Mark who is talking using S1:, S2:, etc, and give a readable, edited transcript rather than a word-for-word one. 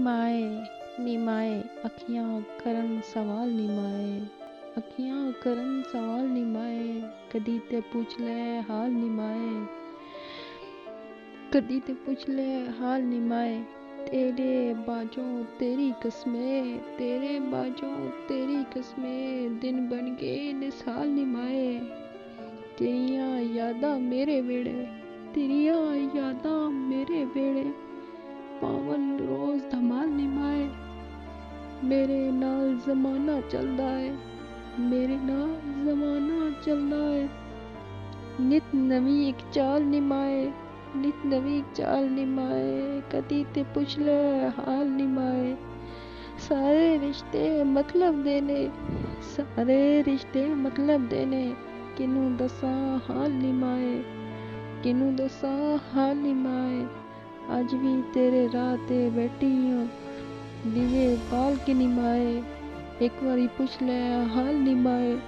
S1: नीमाए अखियां करन सवाल नीमाए, अखियां करन सवाल नीमाए, कदी ते पूछ ले हाल नीमाए, कदी ते पूछ ले हाल नीमाए। तेरे बाजों तेरी कसमें, तेरे बाजों तेरी कसमें, दिन बन गए निसाल निमाए। तेरियां यादां मेरे वेड़े, तेरियां यादां मेरे वेड़े, पावन रोज धमाल निमाए। मेरे नाल जमाना चलदा है, मेरे नाल जमाना चलदा है। नित नवी एक चाल निमाए, नित नवी एक चाल निमाए, कदी ते पुछ ले हाल निमाए। सारे रिश्ते मतलब देने, सारे रिश्ते मतलब देने, किनू दसां हाल निमाए, किनू दसां हाल निमाए। अज भी तेरे राह ते बैठी हां, दिवे बाल के निमाए, एक बारी पुछ ले हाल निमाए।